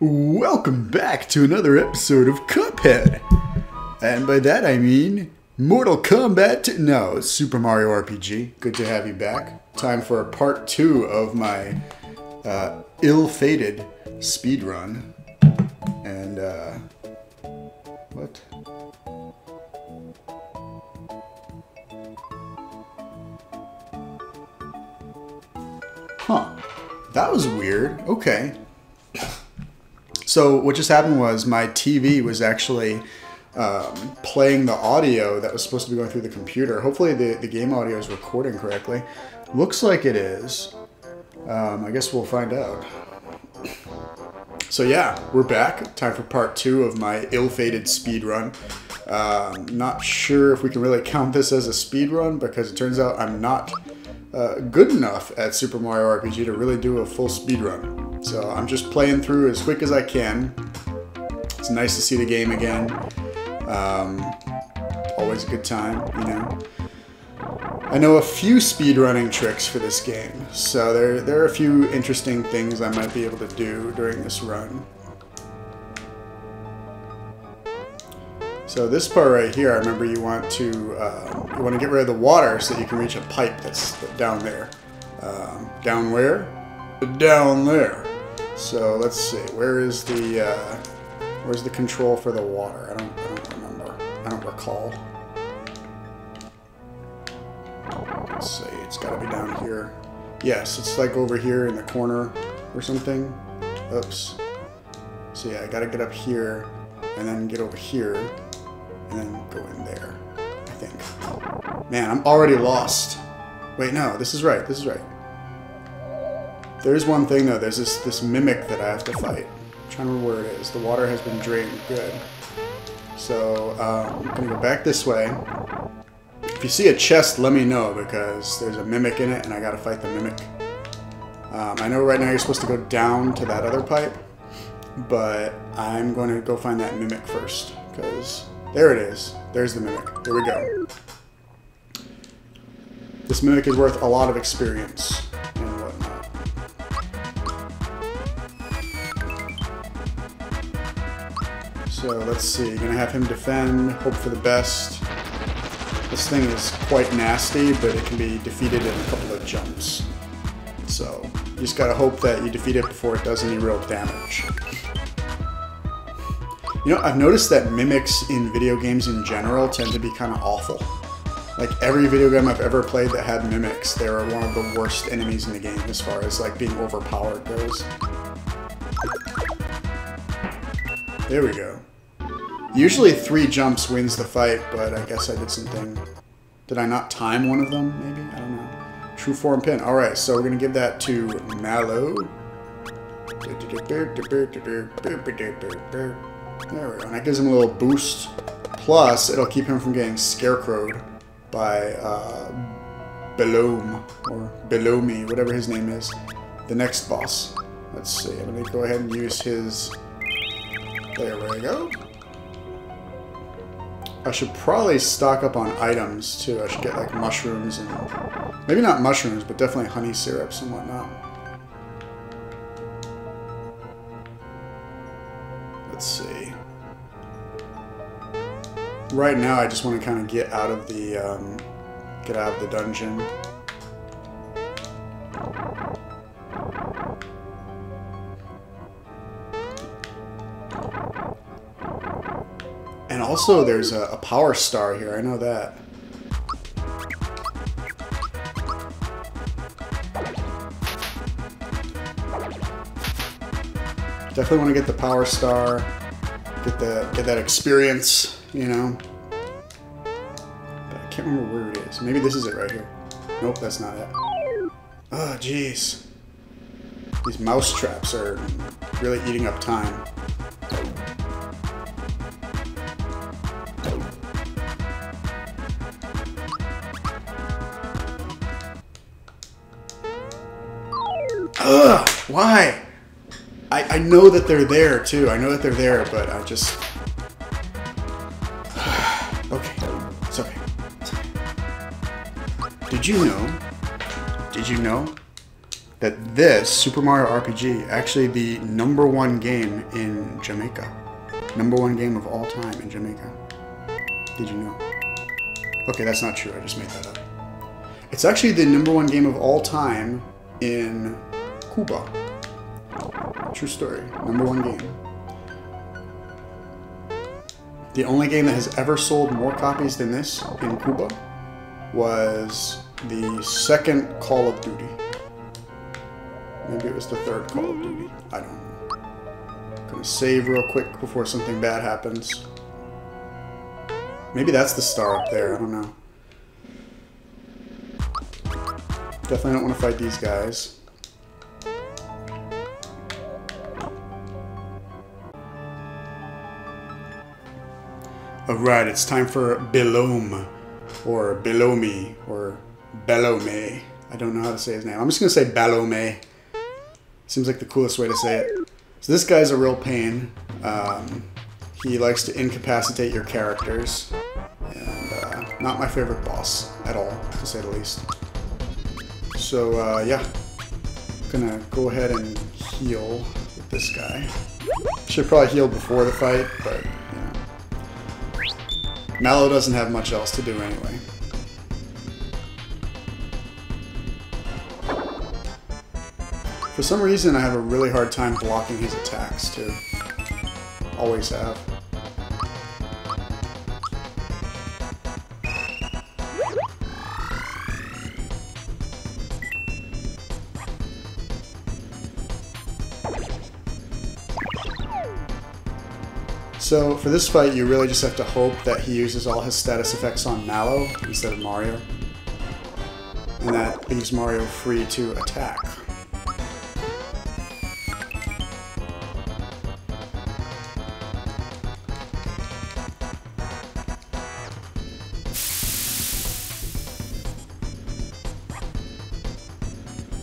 Welcome back to another episode of Cuphead. And by that I mean Mortal Kombat. No, Super Mario RPG. Good to have you back. Time for part 2 of my ill-fated speedrun. And, what? Huh. That was weird. Okay. So what just happened was my TV was actually playing the audio that was supposed to be going through the computer. Hopefully the game audio is recording correctly. Looks like it is. I guess we'll find out. So yeah, we're back. Time for part 2 of my ill-fated speedrun. Not sure if we can really count this as a speedrun because it turns out I'm not good enough at Super Mario RPG to really do a full speedrun. So I'm just playing through as quick as I can. It's nice to see the game again. Always a good time, you know. I know a few speedrunning tricks for this game, so there are a few interesting things I might be able to do during this run. So this part right here, I remember you want to get rid of the water so that you can reach a pipe that's down there. Down where? Down there. So let's see. Where's the control for the water? I don't remember. I don't recall. Let's see. It's got to be down here. Yes, it's like over here in the corner or something. Oops. So yeah, I got to get up here and then get over here and then go in there. I think. Man, I'm already lost. Wait, no. This is right. This is right. There's one thing though, there's this mimic that I have to fight. I'm trying to remember where it is. The water has been drained. Good. So, I'm gonna go back this way. If you see a chest, let me know because there's a mimic in it and I gotta fight the mimic. I know right now you're supposed to go down to that other pipe, but I'm going to go find that mimic first because there it is. There's the mimic. There we go. This mimic is worth a lot of experience and whatnot. So let's see, you're gonna have him defend, hope for the best. This thing is quite nasty, but it can be defeated in a couple of jumps. So you just gotta hope that you defeat it before it does any real damage. You know, I've noticed that mimics in video games in general tend to be kind of awful. Like every video game I've ever played that had mimics, they were one of the worst enemies in the game as far as like being overpowered goes. There we go. Usually 3 jumps wins the fight, but I guess I did something. Did I not time one of them, maybe? I don't know. True form pin. Alright, so we're going to give that to Mallow. There we go. And that gives him a little boost. Plus, it'll keep him from getting scarecrowed by Belome, or Belomi, whatever his name is. The next boss. Let's see. I'm going to go ahead and use his... There we go. I should probably stock up on items too. I should get like mushrooms and maybe not mushrooms, but definitely honey syrups and whatnot. Let's see. Right now, I just want to kind of get out of the dungeon. And also, there's a power star here. I know that. Definitely want to get the power star. Get that experience, you know. But I can't remember where it is. Maybe this is it right here. Nope, that's not it. Oh, jeez. These mouse traps are really eating up time. Ugh! Why? I know that they're there, too. I know that they're there, but I just... Okay. It's okay. It's okay. Did you know that this Super Mario RPG actually the #1 game in Jamaica. #1 game of all time in Jamaica. Did you know? Okay, that's not true. I just made that up. It's actually the #1 game of all time in Cuba. True story. #1 game. The only game that has ever sold more copies than this in Cuba was the second Call of Duty. Maybe it was the third Call of Duty. I don't know. Gonna save real quick before something bad happens. Maybe that's the star up there. I don't know. Definitely don't want to fight these guys. Alright, it's time for Belome, or Belomi, or Belome. I don't know how to say his name. I'm just going to say Belome. Seems like the coolest way to say it. So this guy's a real pain. He likes to incapacitate your characters. And not my favorite boss at all, to say the least. So, yeah. Gonna go ahead and heal with this guy. Should probably heal before the fight, but, you know. Mallow doesn't have much else to do anyway. For some reason, I have a really hard time blocking his attacks, too. Always have. So, for this fight, you really just have to hope that he uses all his status effects on Mallow instead of Mario. And that leaves Mario free to attack.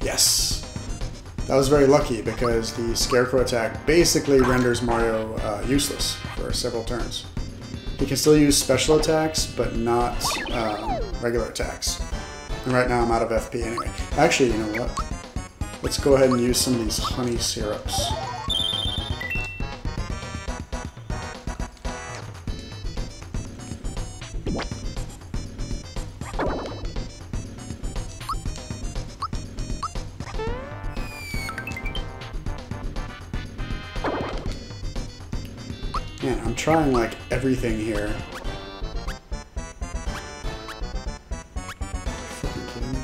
Yes! That was very lucky because the Scarecrow attack basically renders Mario useless for several turns. He can still use special attacks, but not regular attacks. And right now I'm out of FP anyway. Actually, you know what? Let's go ahead and use some of these honey syrups. Man, I'm trying like everything here. Fucking kidding me?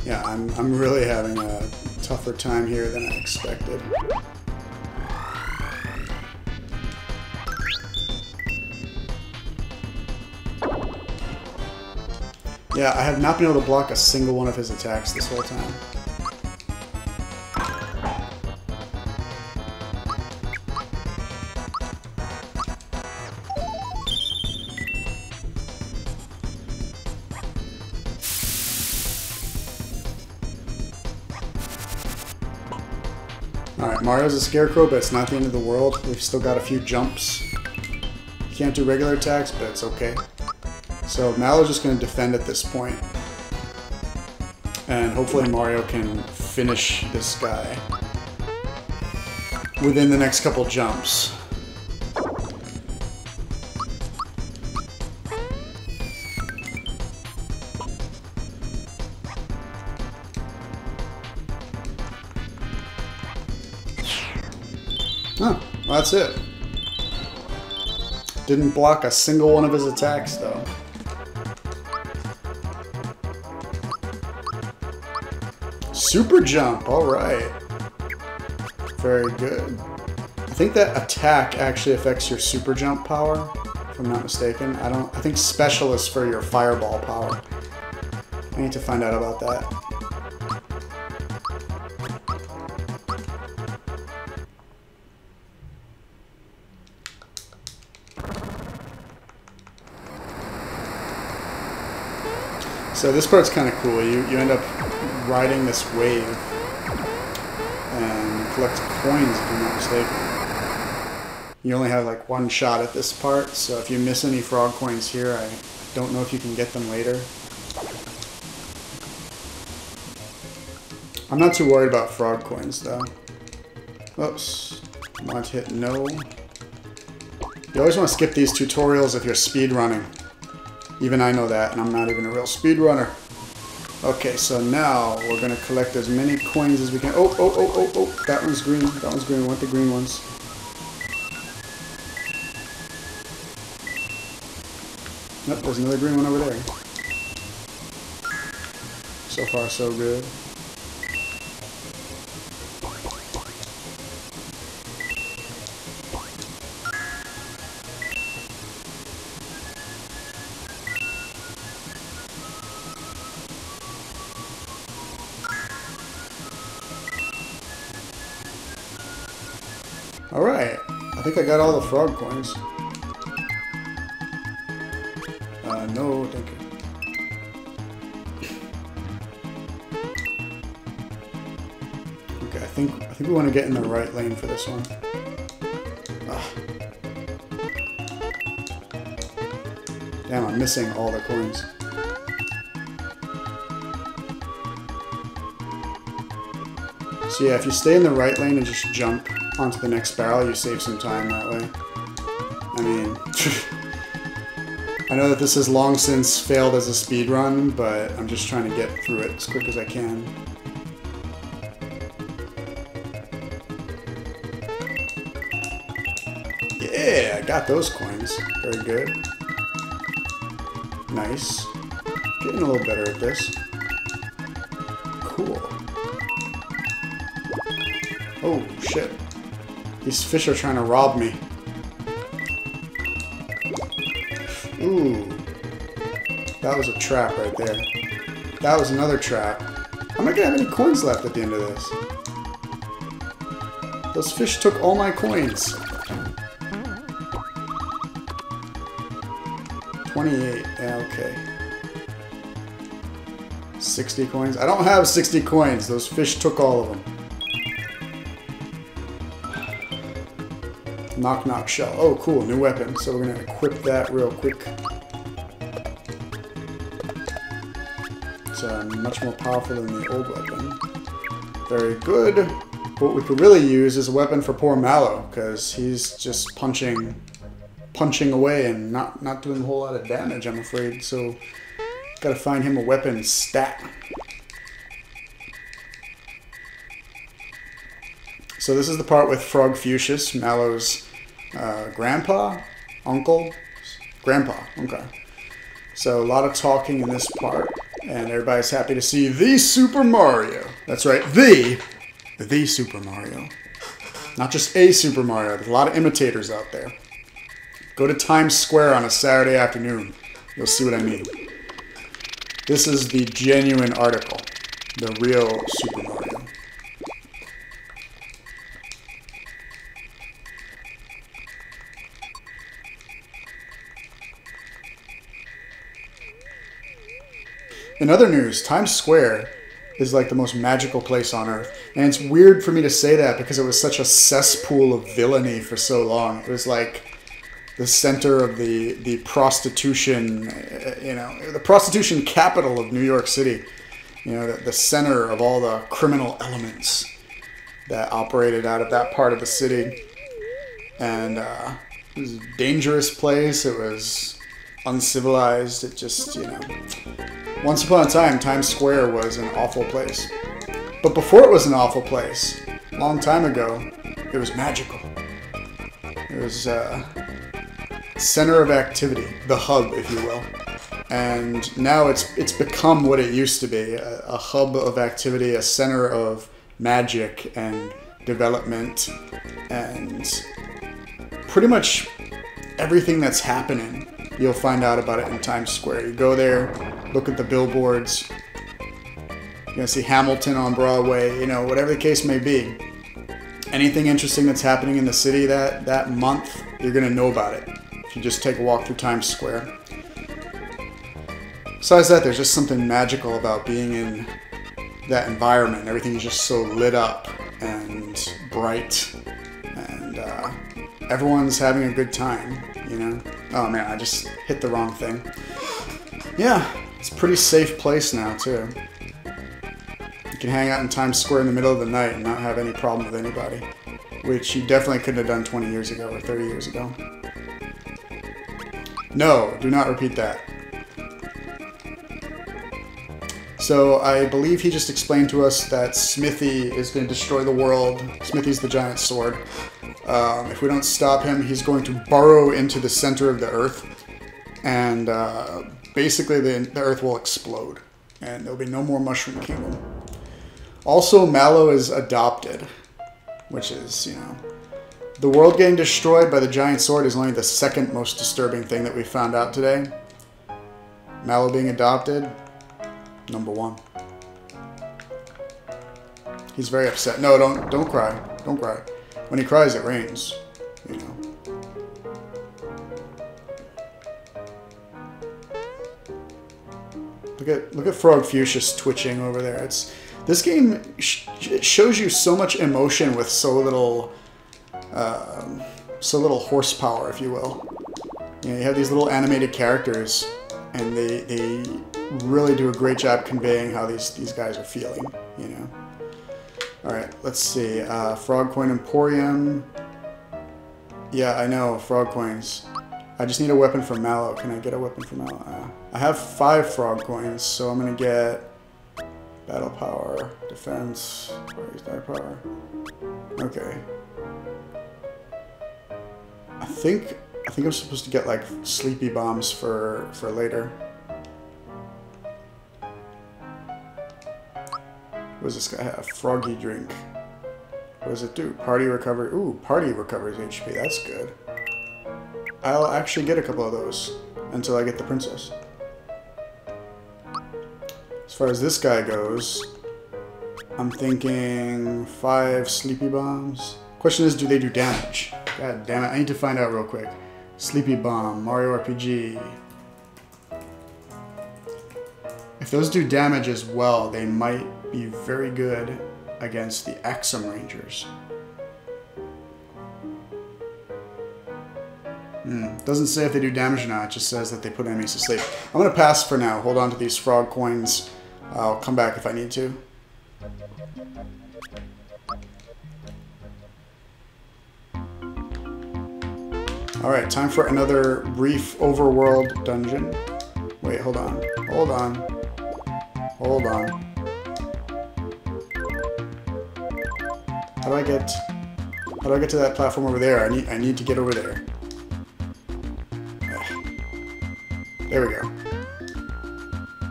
Yeah, I'm really having a tougher time here than I expected. Yeah, I have not been able to block a single one of his attacks this whole time. Alright, Mario's a Scarecrow, but it's not the end of the world. We've still got a few jumps. Can't do regular attacks, but it's okay. So Mallow's just going to defend at this point. And hopefully Mario can finish this guy within the next couple jumps. Oh, well, that's it. Didn't block a single one of his attacks, though. Super jump, alright. Very good. I think that attack actually affects your super jump power, if I'm not mistaken. I think special is for your fireball power. I need to find out about that. So this part's kind of cool. You end up riding this wave and collect coins, if I'm not mistaken. you only have like one shot at this part, so if you miss any frog coins here, I don't know if you can get them later. I'm not too worried about frog coins though. Oops. I want to hit no. You always want to skip these tutorials if you're speedrunning. Even I know that, and I'm not even a real speedrunner. Okay, so now we're going to collect as many coins as we can. Oh, oh, oh, oh, oh. That one's green. That one's green. We want the green ones. Nope, there's another green one over there. So far, so good. Alright, I think I got all the frog coins. No, thank you. Okay, I think we want to get in the right lane for this one. Ugh. Damn, I'm missing all the coins. So yeah, if you stay in the right lane and just jump onto the next barrel, you save some time that way. I mean, I know that this has long since failed as a speed run, but I'm just trying to get through it as quick as I can. Yeah, I got those coins. Very good. Nice. Getting a little better at this. Cool. Oh, shit. These fish are trying to rob me. Ooh. That was a trap right there. That was another trap. I'm not gonna have any coins left at the end of this. Those fish took all my coins. 28. Yeah, okay. 60 coins. I don't have 60 coins. Those fish took all of them. Knock knock shell. Oh, cool. New weapon. So we're going to equip that real quick. It's much more powerful than the old weapon. Very good. What we could really use is a weapon for poor Mallow, because he's just punching away and not doing a whole lot of damage, I'm afraid. So gotta find him a weapon stat. So this is the part with Frogfucius, Mallow's grandpa, uncle, grandpa. Okay. So a lot of talking in this part, and everybody's happy to see the Super Mario. That's right, the Super Mario. Not just a Super Mario. There's a lot of imitators out there. Go to Times Square on a Saturday afternoon. You'll see what I mean. This is the genuine article. The real Super Mario. In other news, Times Square is like the most magical place on Earth. And it's weird for me to say that because it was such a cesspool of villainy for so long. It was like the center of the prostitution, the prostitution capital of New York City. You know, the center of all the criminal elements that operated out of that part of the city. And it was a dangerous place. It was uncivilized. It just, once upon a time, Times Square was an awful place. But before it was an awful place, a long time ago, it was magical. It was center of activity, the hub, if you will. And now it's become what it used to be, a hub of activity, a center of magic and development, and pretty much everything that's happening, you'll find out about it in Times Square. You go there, look at the billboards, you're gonna see Hamilton on Broadway, whatever the case may be. Anything interesting that's happening in the city that month, you're gonna know about it if you just take a walk through Times Square. Besides that, there's just something magical about being in that environment. Everything is just so lit up and bright and everyone's having a good time, you know? Oh man, I just hit the wrong thing. Yeah, it's a pretty safe place now, too. You can hang out in Times Square in the middle of the night and not have any problem with anybody. Which you definitely couldn't have done 20 years ago or 30 years ago. No, do not repeat that. So I believe he just explained to us that Smithy is going to destroy the world. Smithy's the giant sword. If we don't stop him, he's going to burrow into the center of the Earth. And basically the Earth will explode. And there'll be no more Mushroom Kingdom. Also, Mallow is adopted. Which is, you know... The world getting destroyed by the giant sword is only the second most disturbing thing that we found out today. Mallow being adopted... number one. He's very upset. No, don't cry. Don't cry. When he cries, it rains. You know. Look at Frog Fuchsia's twitching over there. This game shows you so much emotion with so little horsepower, if you will. You know, you have these little animated characters, and they really do a great job conveying how these guys are feeling, you know. Alright, let's see. Frog Coin Emporium. Yeah, I know, frog coins. I just need a weapon for Mallow. Can I get a weapon for Mallow? I have 5 frog coins, so I'm gonna get battle power, defense, where's that power? Okay. I think I'm supposed to get like sleepy bombs for later. What does this guy have? Froggy drink. What does it do? Party recovery. Ooh, party recovers HP. That's good. I'll actually get a couple of those until I get the princess. As far as this guy goes, I'm thinking 5 sleepy bombs. Question is, do they do damage? God damn it, I need to find out real quick. Sleepy bomb, Mario RPG. If those do damage as well, they might be very good against the Axum Rangers. Doesn't say if they do damage or not, it just says that they put enemies to sleep. I'm going to pass for now. Hold on to these frog coins. I'll come back if I need to. Alright, time for another brief overworld dungeon. Wait, hold on. Hold on. Hold on. How do I get to that platform over there? I need to get over there. There we go.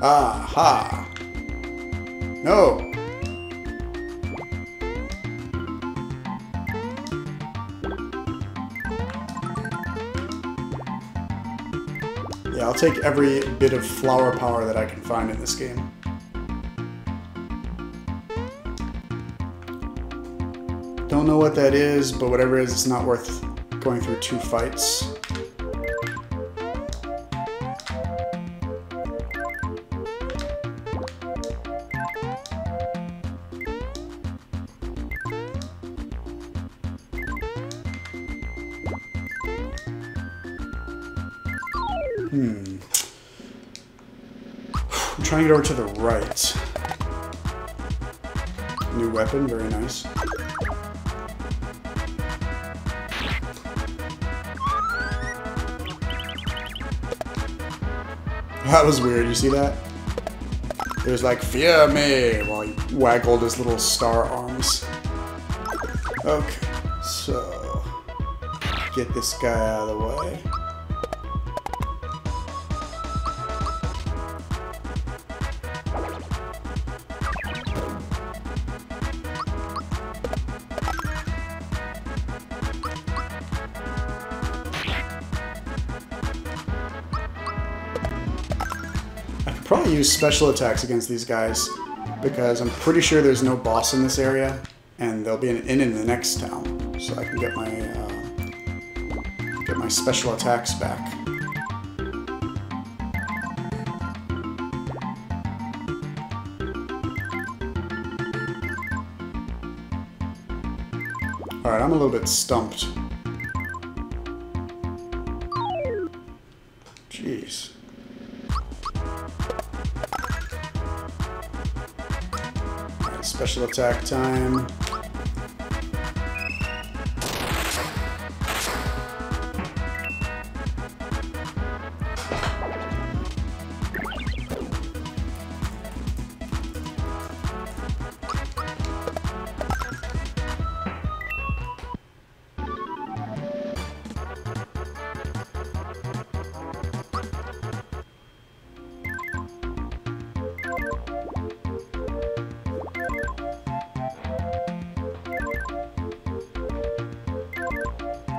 Aha! No! Yeah, I'll take every bit of flower power that I can find in this game. Don't know what that is, but whatever it is, it's not worth going through 2 fights. I'm trying to get over to the right. New weapon, very nice. That was weird, you see that? It was like, fear me, while he waggled his little star arms. Okay, so get this guy out of the way. Probably use special attacks against these guys because I'm pretty sure there's no boss in this area and there'll be an inn in the next town, so I can get my special attacks back. Alright, I'm a little bit stumped. Jeez. Alright, special attack time.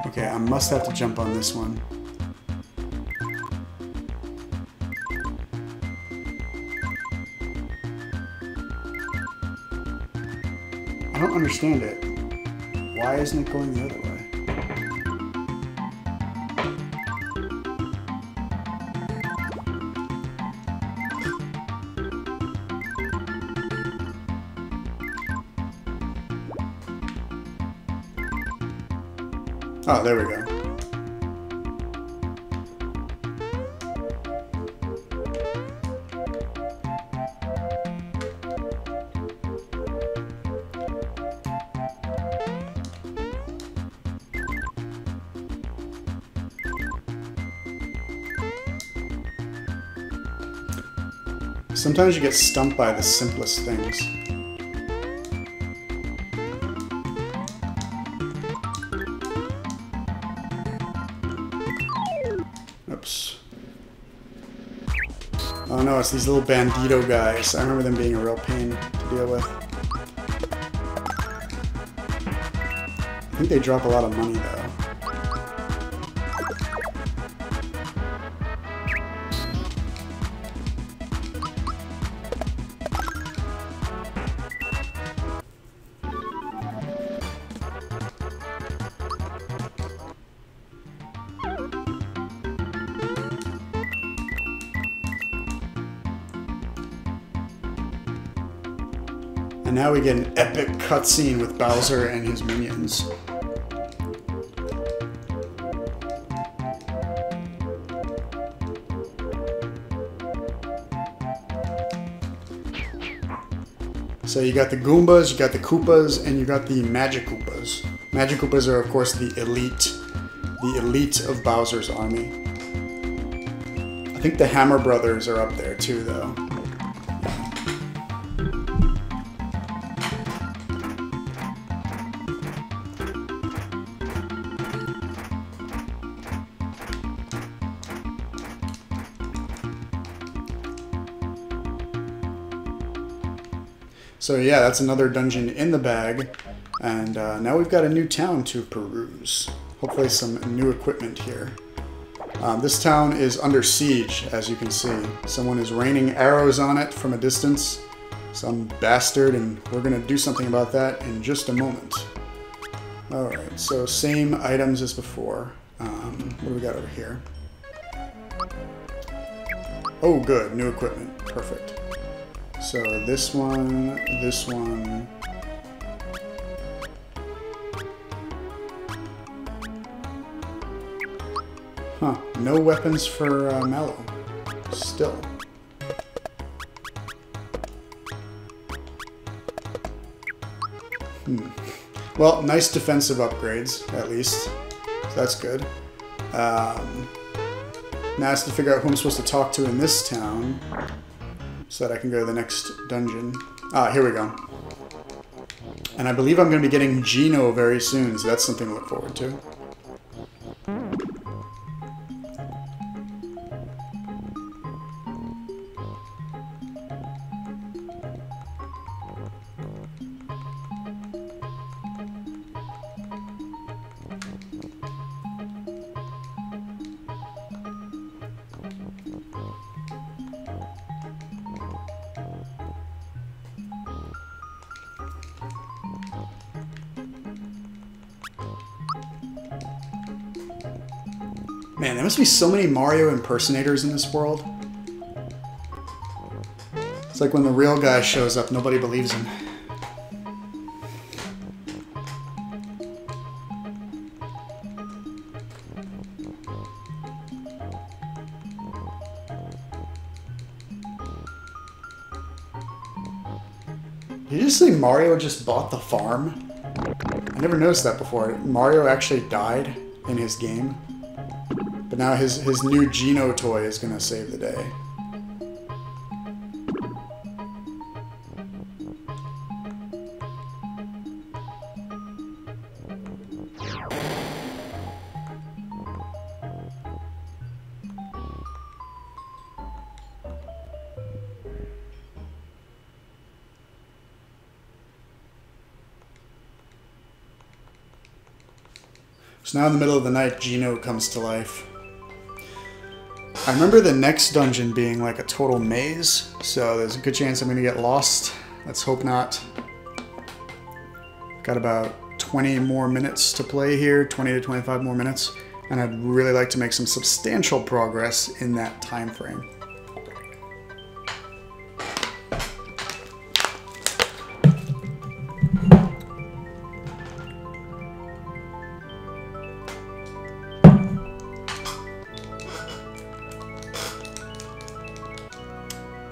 Okay, I must have to jump on this one. I don't understand it. Why isn't it going the other way? Oh, there we go. Sometimes you get stumped by the simplest things. Oops. Oh no, it's these little bandito guys. I remember them being a real pain to deal with. I think they drop a lot of money though. And now we get an epic cutscene with Bowser and his minions. So you got the Goombas, you got the Koopas, and you got the Magic Koopas. Magic Koopas are, of course, the elite of Bowser's army. I think the Hammer Brothers are up there too, though. So yeah, that's another dungeon in the bag, and now we've got a new town to peruse. Hopefully some new equipment here. This town is under siege, as you can see. Someone is raining arrows on it from a distance. Some bastard, and we're going to do something about that in just a moment. Alright, so same items as before. What do we got over here? Oh good, new equipment. Perfect. So this one, this one. Huh, no weapons for Mallow. Still. Well, nice defensive upgrades, at least. So that's good. Now I have to figure out who I'm supposed to talk to in this town, so that I can go to the next dungeon. Ah, here we go. And I believe I'm going to be getting Geno very soon, so that's something to look forward to. Man, there must be so many Mario impersonators in this world. It's like when the real guy shows up, nobody believes him. Did you just say Mario just bought the farm? I never noticed that before. Mario actually died in his game. But now his new Geno toy is going to save the day. So now in the middle of the night, Geno comes to life. I remember the next dungeon being like a total maze, so there's a good chance I'm going to get lost. Let's hope not. Got about 20 more minutes to play here, 20 to 25 more minutes, and I'd really like to make some substantial progress in that time frame.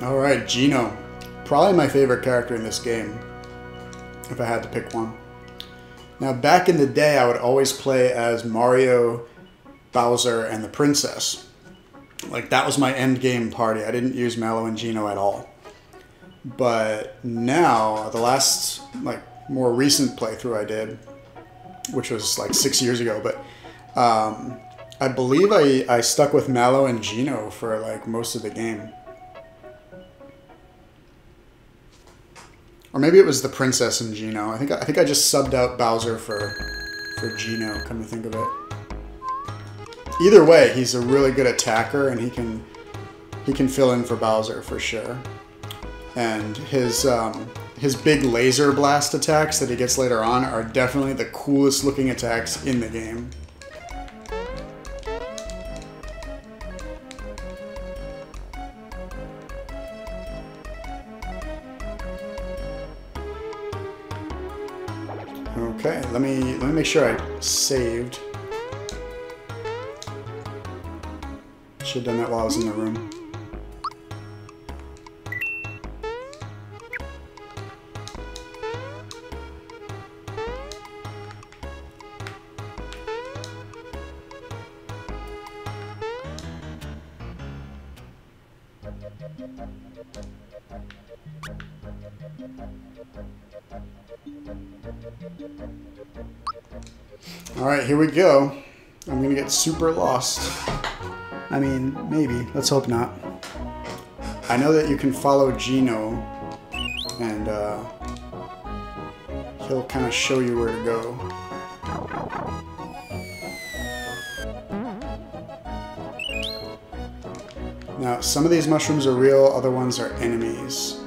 Alright, Geno. Probably my favorite character in this game, if I had to pick one. Now, back in the day, I would always play as Mario, Bowser, and the princess. Like, that was my end game party. I didn't use Mallow and Geno at all. But now, the last, like, more recent playthrough I did, which was like 6 years ago, but I believe I stuck with Mallow and Geno for like most of the game. Or maybe it was the princess and Geno. I think I just subbed out Bowser for Geno, come to think of it. Either way, he's a really good attacker, and he can fill in for Bowser for sure. And his big laser blast attacks that he gets later on are definitely the coolest looking attacks in the game. Okay, let me make sure I saved. Should have done that while I was in the room. Alright, here we go. I'm gonna get super lost. I mean, maybe. Let's hope not. I know that you can follow Geno, and he'll kind of show you where to go. Now, some of these mushrooms are real, other ones are enemies.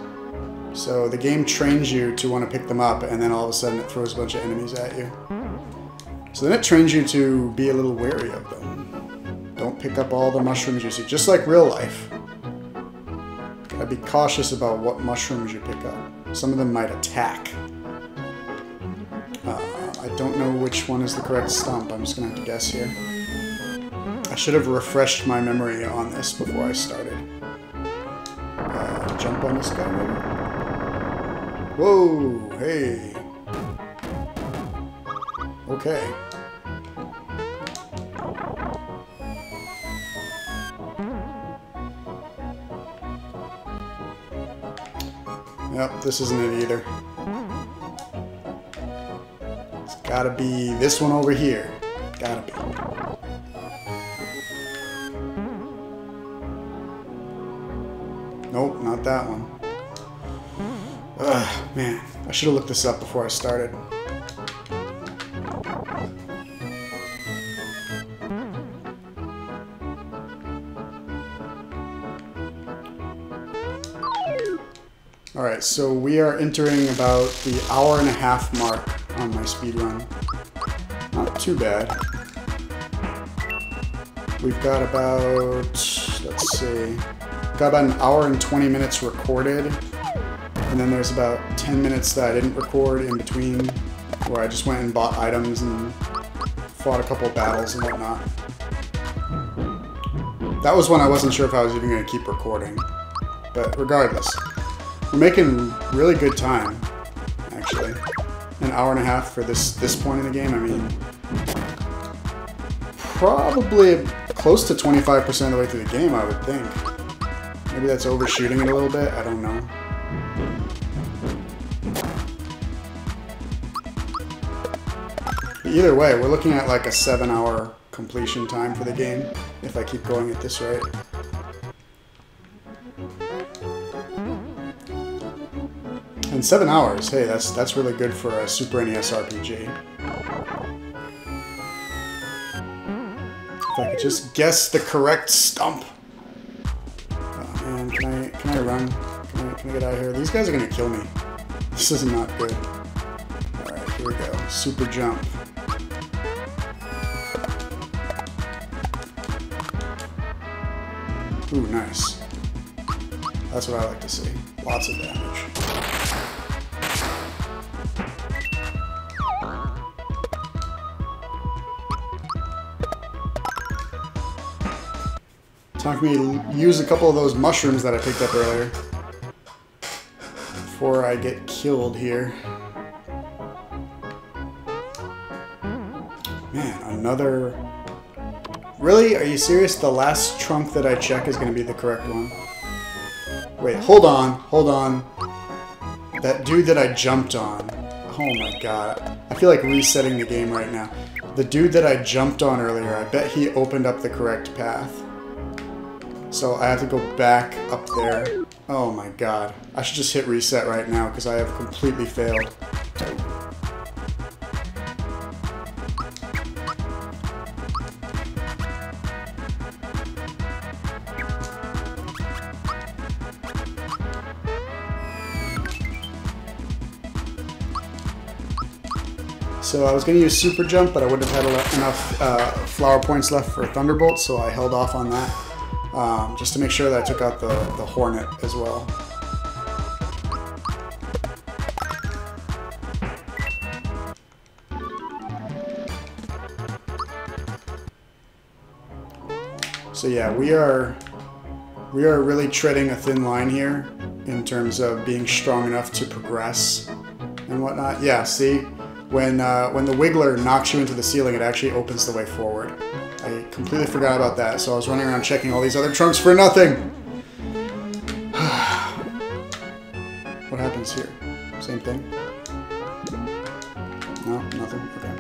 So the game trains you to want to pick them up, and then all of a sudden it throws a bunch of enemies at you. So then it trains you to be a little wary of them. Don't pick up all the mushrooms you see, just like real life. Gotta be cautious about what mushrooms you pick up. Some of them might attack. I don't know which one is the correct stump. I'm just gonna have to guess here. I should have refreshed my memory on this before I started. Jump on this guy, maybe? Whoa, hey. Okay. Yep, this isn't it either. It's gotta be this one over here. Gotta be. Nope, not that one. Ugh, man. I should have looked this up before I started. Alright, so we are entering about the hour-and-a-half mark on my speedrun. Not too bad. We've got about, let's see, got about an hour and 20 minutes recorded, and then there's about 10 minutes that I didn't record in between, where I just went and bought items and fought a couple battles and whatnot. That was when I wasn't sure if I was even going to keep recording, but regardless. We're making really good time. an hour and a half for this point in the game. I mean, probably close to 25% of the way through the game, I would think. Maybe that's overshooting it a little bit. I don't know. But either way, we're looking at like a 7-hour completion time for the game if I keep going at this rate. And 7 hours, hey, that's really good for a Super NES RPG. If I could just guess the correct stump. Oh man, can I run? Can I get out of here? These guys are gonna kill me. This is not good. Alright, here we go. Super jump. Ooh, nice. That's what I like to see. Lots of damage. Time for me to use a couple of those mushrooms that I picked up earlier before I get killed here. Man, another... Really? Are you serious? The last trunk that I check is going to be the correct one? Wait, hold on. Hold on. That dude that I jumped on. Oh my god. I feel like resetting the game right now. The dude that I jumped on earlier, I bet he opened up the correct path. So I have to go back up there. Oh my god. I should just hit reset right now because I have completely failed. So I was going to use Super Jump, but I wouldn't have had enough flower points left for Thunderbolt, so I held off on that. Just to make sure that I took out the Hornet as well. So yeah, we are really treading a thin line here in terms of being strong enough to progress and whatnot. Yeah, see? When the Wiggler knocks you into the ceiling, it actually opens the way forward. I completely forgot about that, so I was running around checking all these other trunks for nothing! What happens here? Same thing? No, nothing? Okay.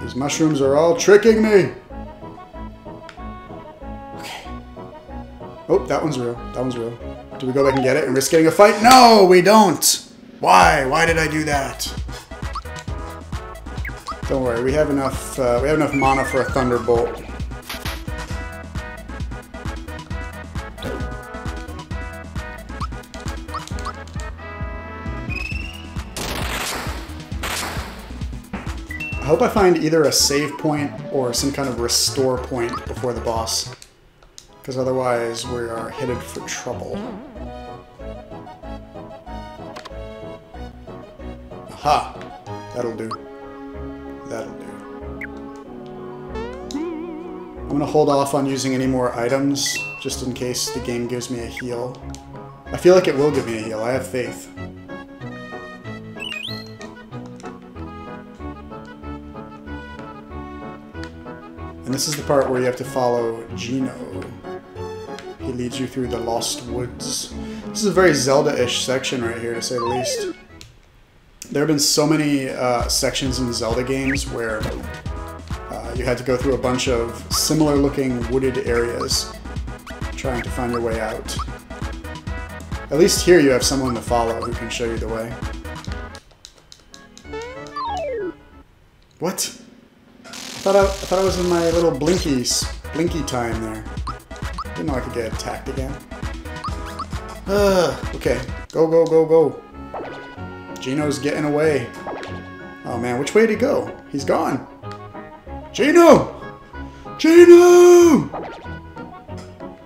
These mushrooms are all tricking me! Oh, that one's real. That one's real. Do we go back and get it and risk getting a fight? No, we don't! Why? Why did I do that? Don't worry, we have enough mana for a Thunderbolt. I hope I find either a save point or some kind of restore point before the boss. Because otherwise we are headed for trouble. Aha! That'll do. That'll do. I'm gonna hold off on using any more items, just in case the game gives me a heal. I feel like it will give me a heal, I have faith. And this is the part where you have to follow Geno. He leads you through the Lost Woods. This is a very Zelda-ish section right here, to say the least. There have been so many sections in Zelda games where you had to go through a bunch of similar-looking wooded areas trying to find your way out. At least here you have someone to follow who can show you the way. What? I thought I was in my little blinky time there. Didn't know I could get attacked again. Okay. Go, go, go, go. Geno's getting away. Oh man, which way did he go? He's gone. Geno! Geno!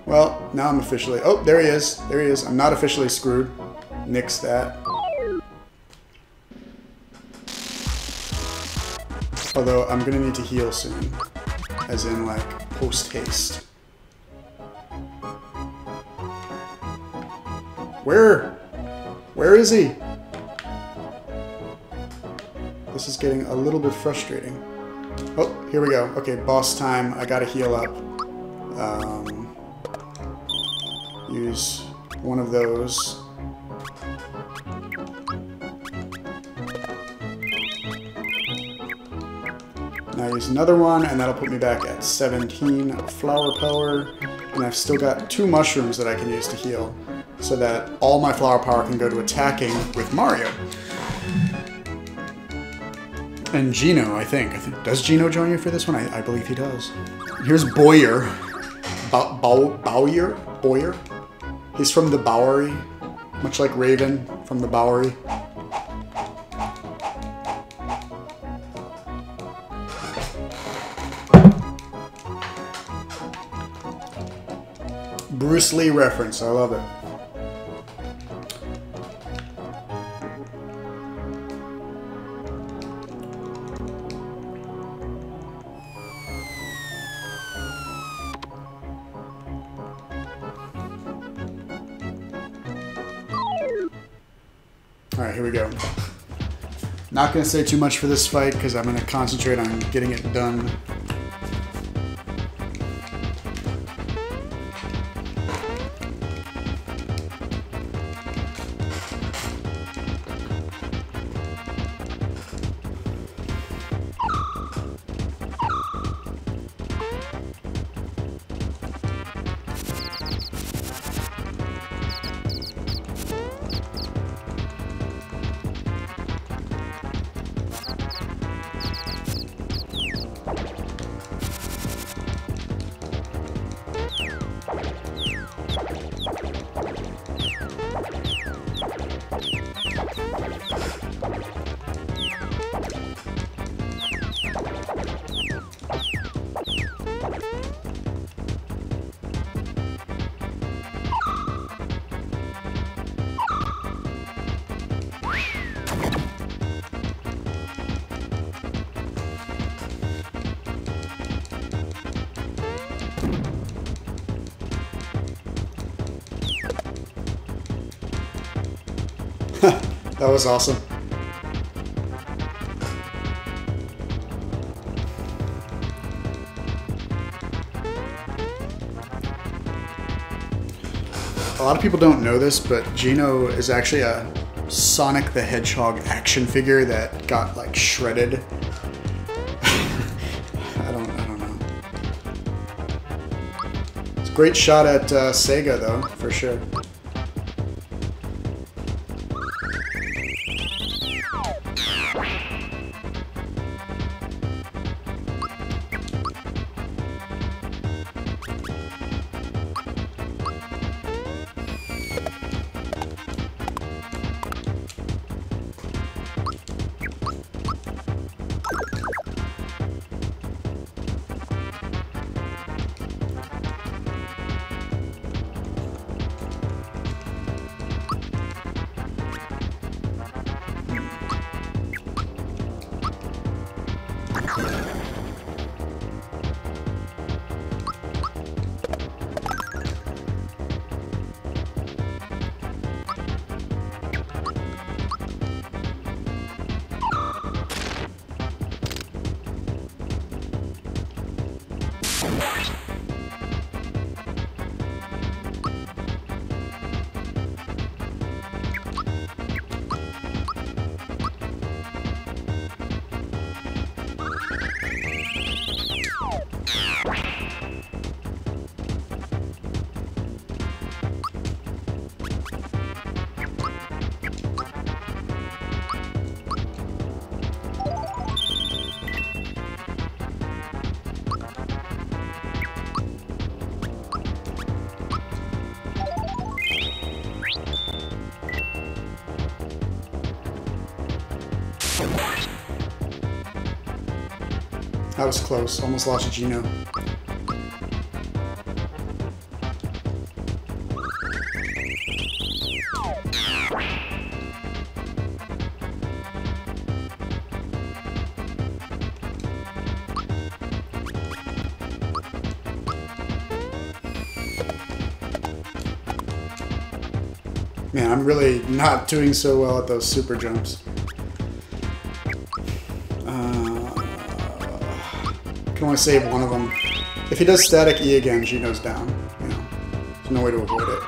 Well, now I'm officially... Oh, there he is. There he is. I'm not officially screwed. Nix that. Although, I'm gonna need to heal soon. As in, like, post-haste. Where is he? This is getting a little bit frustrating. Oh, here we go. Okay, boss time. I gotta heal up. Use one of those. Now use another one, and that'll put me back at 17 flower power. And I've still got 2 mushrooms that I can use to heal, so that all my flower power can go to attacking with Mario. And Gino, I think. Does Gino join you for this one? I believe he does. Here's Bowyer. Bowyer? Bowyer? He's from the Bowery, much like Raven from the Bowery. Bruce Lee reference, I love it. Alright, here we go. Not going to say too much for this fight because I'm going to concentrate on getting it done. That was awesome. A lot of people don't know this, but Gino is actually a Sonic the Hedgehog action figure that got like shredded. I don't know. It's a great shot at Sega though, for sure. That was close. Almost lost to Gino. Man, I'm really not doing so well at those super jumps. Can only save one of them. If he does static E again, Gino's down. You know, there's no way to avoid it.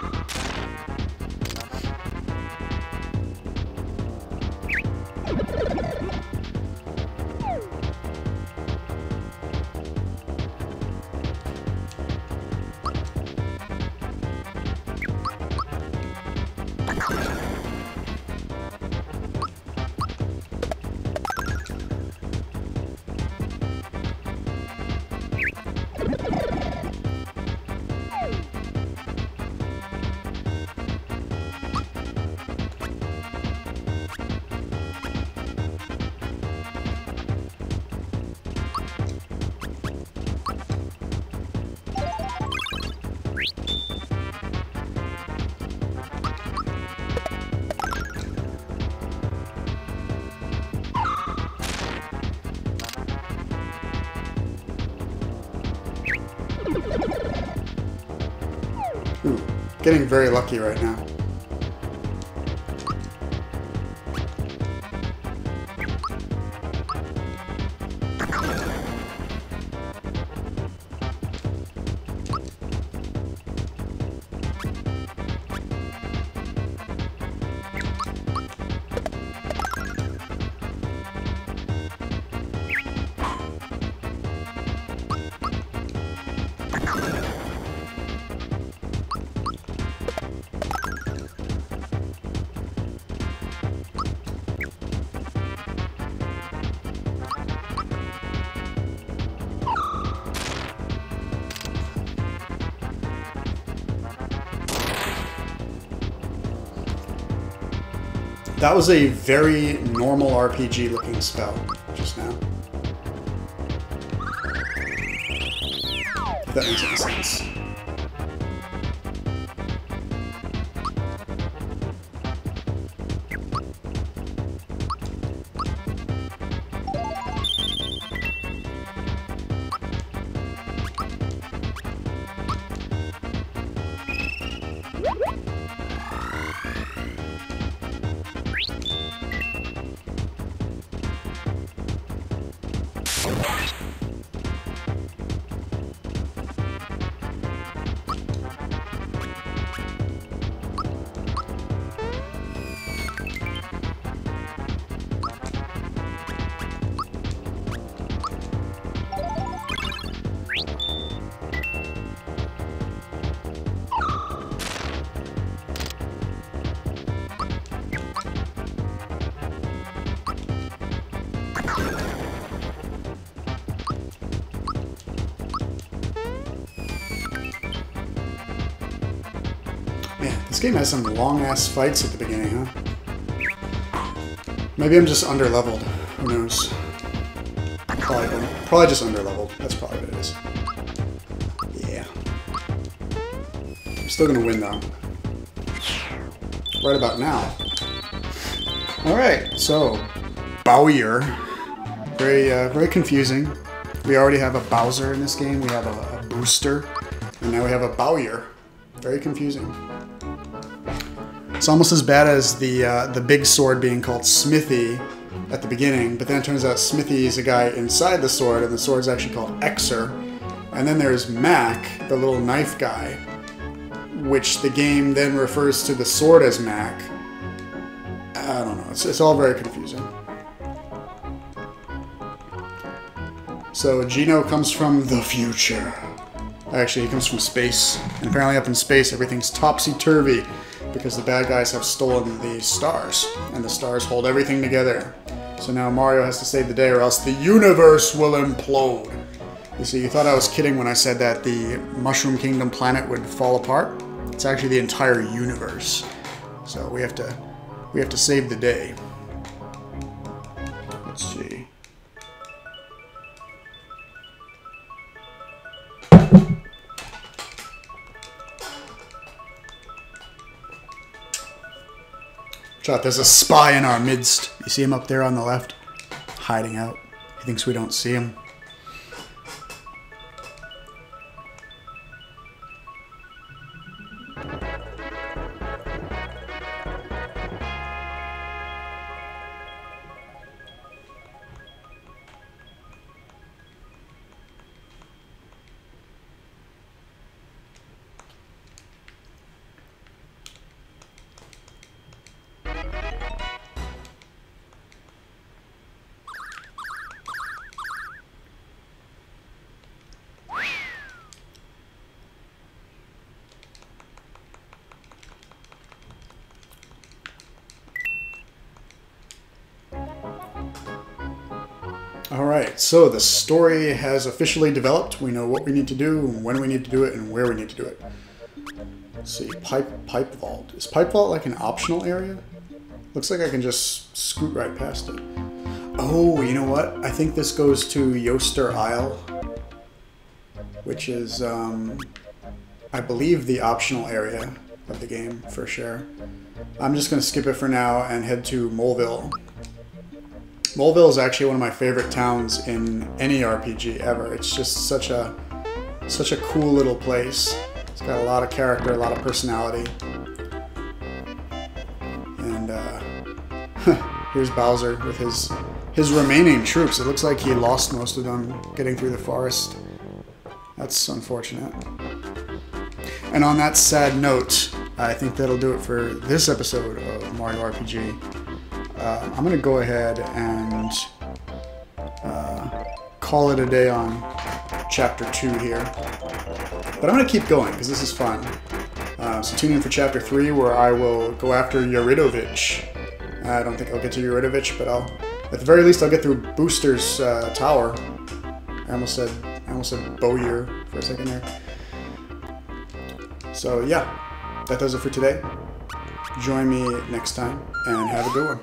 Ooh, getting very lucky right now. That was a very normal RPG looking spell just now. If that makes any sense. This game has some long-ass fights at the beginning, huh? Maybe I'm just under-leveled. Who knows? Probably just under-leveled. That's probably what it is. Yeah. I'm still gonna win, though. Right about now. Alright, so... Bowyer. Very confusing. We already have a Bowser in this game. We have a Booster. And now we have a Bowyer. Very confusing. It's almost as bad as the big sword being called Smithy at the beginning, but then it turns out Smithy is a guy inside the sword, and the sword is actually called Exer. And then there's Mac, the little knife guy, which the game then refers to the sword as Mac. I don't know. It's all very confusing. So Gino comes from the future. Actually, he comes from space, and apparently up in space everything's topsy-turvy, because the bad guys have stolen the stars, and the stars hold everything together. So now Mario has to save the day, or else the universe will implode. You see, you thought I was kidding when I said that the Mushroom Kingdom planet would fall apart. It's actually the entire universe. So we have to save the day. Let's see. Shot, there's a spy in our midst. You see him up there on the left? Hiding out. He thinks we don't see him. Alright, so the story has officially developed. We know what we need to do, when we need to do it, and where we need to do it. Let's see, pipe vault. Is pipe vault like an optional area? Looks like I can just scoot right past it. Oh, you know what? I think this goes to Yoster Isle, which is, I believe, the optional area of the game, for sure. I'm just going to skip it for now and head to Moleville. Moleville is actually one of my favorite towns in any RPG ever. It's just such a cool little place. It's got a lot of character, a lot of personality. And here's Bowser with his remaining troops. It looks like he lost most of them getting through the forest. That's unfortunate. And on that sad note, I think that'll do it for this episode of Mario RPG. I'm going to go ahead and call it a day on Chapter 2 here. But I'm going to keep going because this is fun. So tune in for Chapter 3 where I will go after Yuridovich. I don't think I'll get to Yuridovich, but at the very least I'll get through Booster's tower. I almost said Bowyer for a second there. So yeah, that does it for today. Join me next time and have a good one.